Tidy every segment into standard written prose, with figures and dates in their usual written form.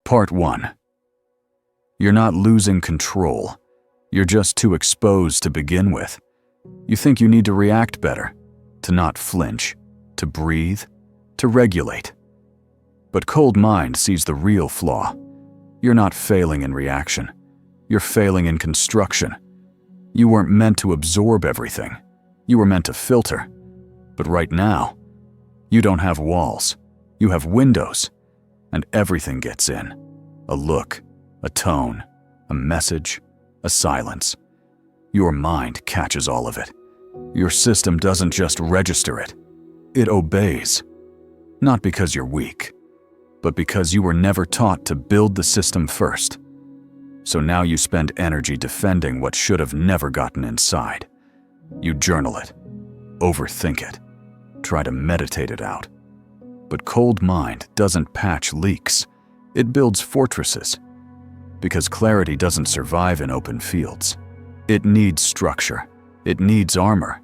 Part 1. You're not losing control. You're just too exposed to begin with. You think you need to react better, to not flinch, to breathe, to regulate. But cold mind sees the real flaw. You're not failing in reaction. You're failing in construction. You weren't meant to absorb everything. You were meant to filter. But right now, you don't have walls. You have windows. And everything gets in. A look, a tone, a message, a silence. Your mind catches all of it. Your system doesn't just register it. It obeys. Not because you're weak, but because you were never taught to build the system first. So now you spend energy defending what should have never gotten inside. You journal it, overthink it, try to meditate it out. But cold mind doesn't patch leaks. It builds fortresses. Because clarity doesn't survive in open fields. It needs structure. It needs armor.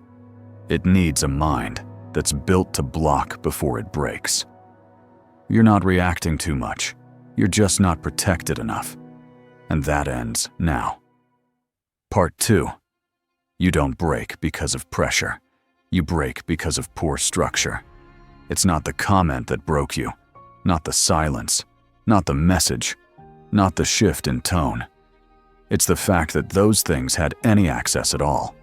It needs a mind that's built to block before it breaks. You're not reacting too much. You're just not protected enough. And that ends now. Part 2. You don't break because of pressure. You break because of poor structure. It's not the comment that broke you, not the silence, not the message, not the shift in tone. It's the fact that those things had any access at all.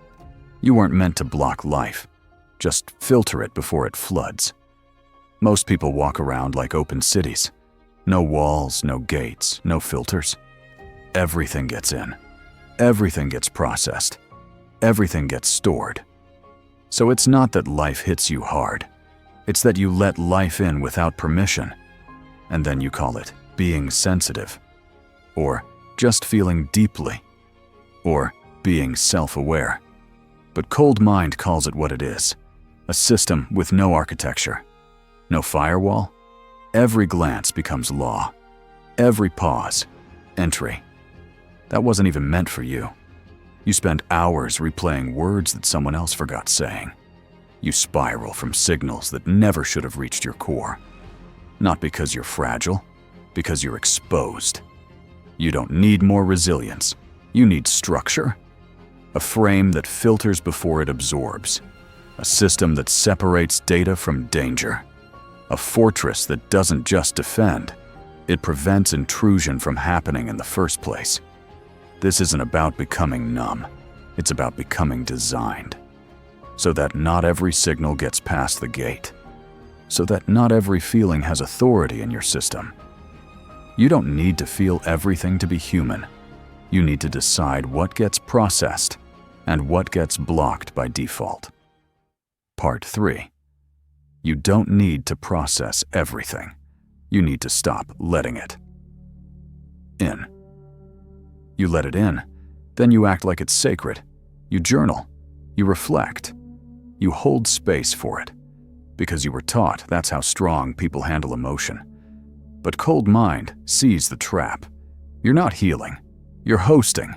You weren't meant to block life. Just filter it before it floods. Most people walk around like open cities. No walls, no gates, no filters. Everything gets in. Everything gets processed. Everything gets stored. So it's not that life hits you hard. It's that you let life in without permission. And then you call it being sensitive. Or just feeling deeply. Or being self-aware. But cold mind calls it what it is. A system with no architecture. No firewall. Every glance becomes law. Every pause, entry. That wasn't even meant for you. You spend hours replaying words that someone else forgot saying. You spiral from signals that never should have reached your core. Not because you're fragile, because you're exposed. You don't need more resilience. You need structure. A frame that filters before it absorbs. A system that separates data from danger. A fortress that doesn't just defend. It prevents intrusion from happening in the first place. This isn't about becoming numb. It's about becoming designed. So that not every signal gets past the gate. So that not every feeling has authority in your system. You don't need to feel everything to be human. You need to decide what gets processed and what gets blocked by default. Part 3. You don't need to process everything. You need to stop letting it in. You let it in, then you act like it's sacred. You journal. You reflect. You hold space for it. Because you were taught that's how strong people handle emotion. But cold mind sees the trap. You're not healing. You're hosting.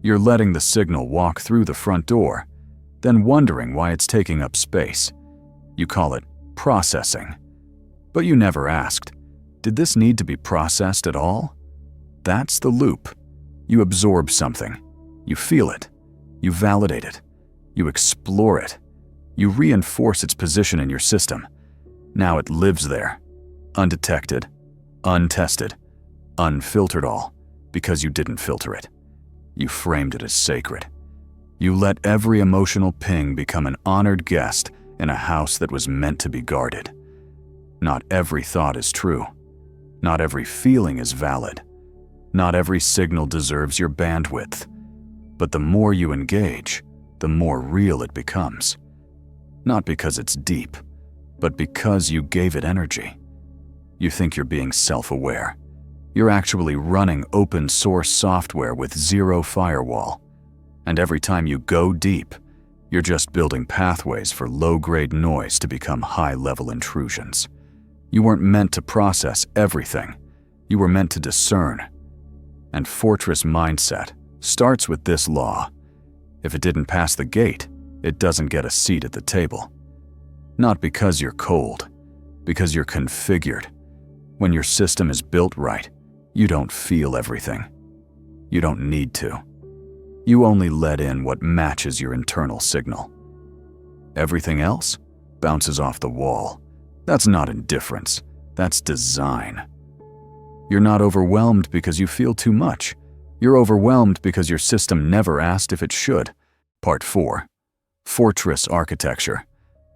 You're letting the signal walk through the front door, then wondering why it's taking up space. You call it processing. But you never asked, did this need to be processed at all? That's the loop. You absorb something. You feel it. You validate it. You explore it. You reinforce its position in your system. Now it lives there, undetected, untested, unfiltered all, because you didn't filter it. You framed it as sacred. You let every emotional ping become an honored guest in a house that was meant to be guarded. Not every thought is true. Not every feeling is valid. Not every signal deserves your bandwidth. But the more you engage, the more real it becomes. Not because it's deep, but because you gave it energy. You think you're being self-aware. You're actually running open source software with zero firewall. And every time you go deep, you're just building pathways for low-grade noise to become high-level intrusions. You weren't meant to process everything. You were meant to discern. And fortress mindset starts with this law. If it didn't pass the gate, it doesn't get a seat at the table. Not because you're cold, because you're configured. When your system is built right, You don't feel everything. You don't need to. You only let in what matches your internal signal. Everything else bounces off the wall. That's not indifference. That's design. You're not overwhelmed because you feel too much. You're overwhelmed because your system never asked if it should. Part 4. Fortress architecture.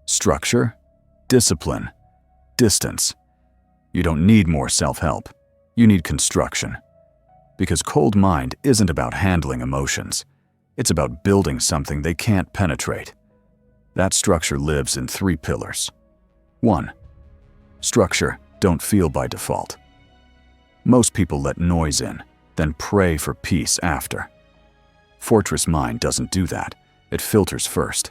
Structure, discipline, distance. You don't need more self-help. You need construction. Because cold mind isn't about handling emotions. It's about building something they can't penetrate. That structure lives in 3 pillars. 1. Structure don't feel by default. Most people let noise in, then pray for peace after. Fortress mind doesn't do that. It filters first.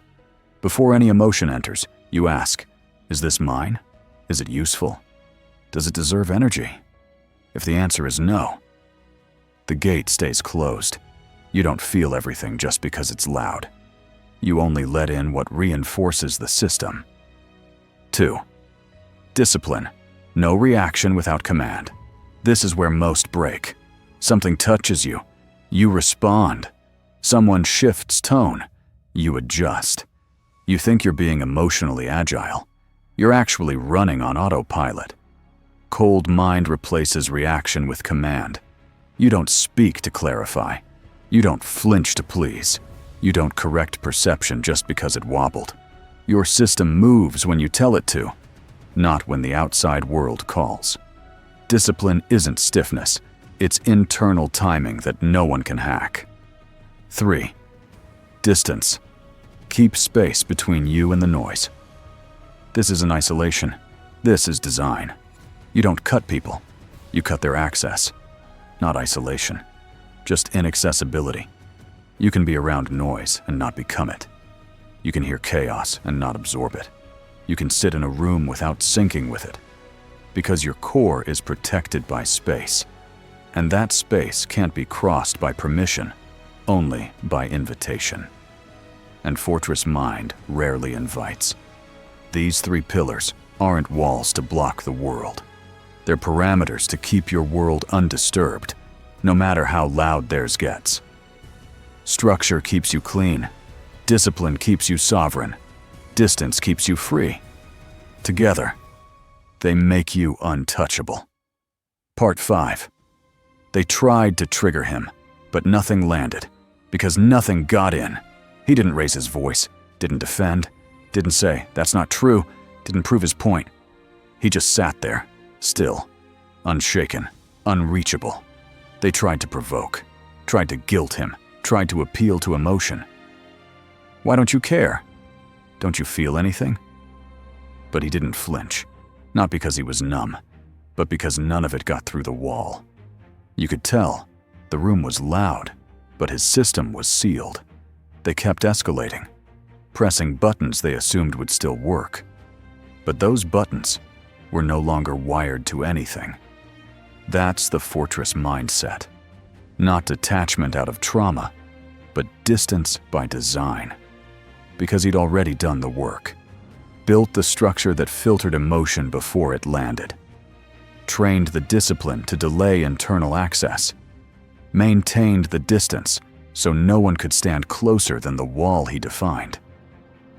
Before any emotion enters, you ask, is this mine? Is it useful? Does it deserve energy? If the answer is no, the gate stays closed. You don't feel everything just because it's loud. You only let in what reinforces the system. 2. Discipline. No reaction without command. This is where most break. Something touches you. You respond. Someone shifts tone. You adjust. You think you're being emotionally agile. You're actually running on autopilot. Cold mind replaces reaction with command. You don't speak to clarify. You don't flinch to please. You don't correct perception just because it wobbled. Your system moves when you tell it to, not when the outside world calls. Discipline isn't stiffness. It's internal timing that no one can hack. 3. Distance. Keep space between you and the noise. This isn't isolation. This is design. You don't cut people. You cut their access. Not isolation. Just inaccessibility. You can be around noise and not become it. You can hear chaos and not absorb it. You can sit in a room without syncing with it. Because your core is protected by space. And that space can't be crossed by permission, only by invitation. And Fortress Mind rarely invites. These 3 pillars aren't walls to block the world. They're parameters to keep your world undisturbed, no matter how loud theirs gets. Structure keeps you clean. Discipline keeps you sovereign. Distance keeps you free. Together, they make you untouchable. Part 5. They tried to trigger him, but nothing landed, because nothing got in. He didn't raise his voice, didn't defend, didn't say, that's not true, didn't prove his point. He just sat there, still, unshaken, unreachable. They tried to provoke, tried to guilt him, tried to appeal to emotion. Why don't you care? Don't you feel anything? But he didn't flinch, not because he was numb, but because none of it got through the wall. You could tell, the room was loud, but his system was sealed. They kept escalating, pressing buttons they assumed would still work. But those buttons were no longer wired to anything. That's the fortress mindset. Not detachment out of trauma, but distance by design. Because he'd already done the work. Built the structure that filtered emotion before it landed. Trained the discipline to delay internal access. Maintained the distance so no one could stand closer than the wall he defined.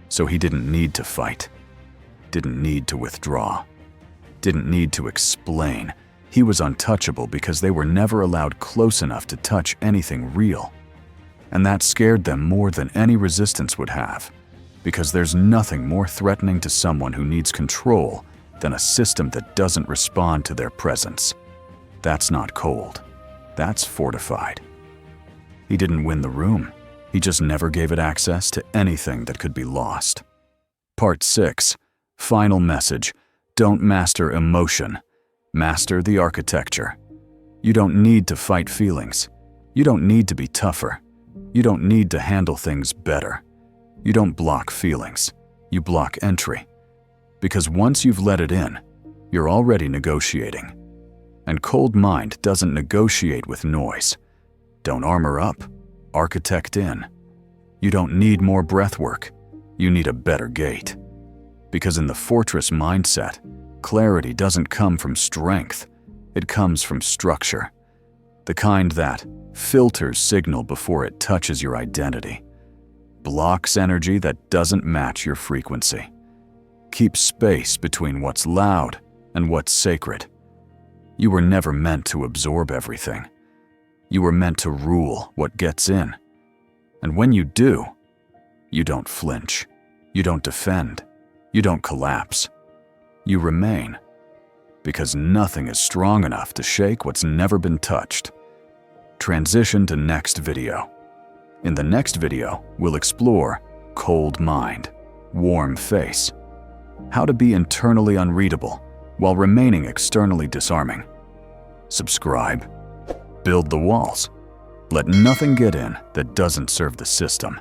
So he didn't need to fight. Didn't need to withdraw. Didn't need to explain. He was untouchable because they were never allowed close enough to touch anything real. And that scared them more than any resistance would have, because there's nothing more threatening to someone who needs control than a system that doesn't respond to their presence. That's not cold. That's fortified. He didn't win the room. He just never gave it access to anything that could be lost. Part 6. Final message. Don't master emotion. Master the architecture. You don't need to fight feelings. You don't need to be tougher. You don't need to handle things better. You don't block feelings. You block entry. Because once you've let it in, you're already negotiating. And cold mind doesn't negotiate with noise. Don't armor up. Architect in. You don't need more breath work. You need a better gate. Because in the fortress mindset, clarity doesn't come from strength. It comes from structure. The kind that filters signal before it touches your identity, blocks energy that doesn't match your frequency, keeps space between what's loud and what's sacred. You were never meant to absorb everything. You were meant to rule what gets in. And when you do, you don't flinch, you don't defend, you don't collapse. You remain, because nothing is strong enough to shake what's never been touched. Transition to next video. In the next video, we'll explore cold mind, warm face, how to be internally unreadable while remaining externally disarming. Subscribe. Build the walls. Let nothing get in that doesn't serve the system.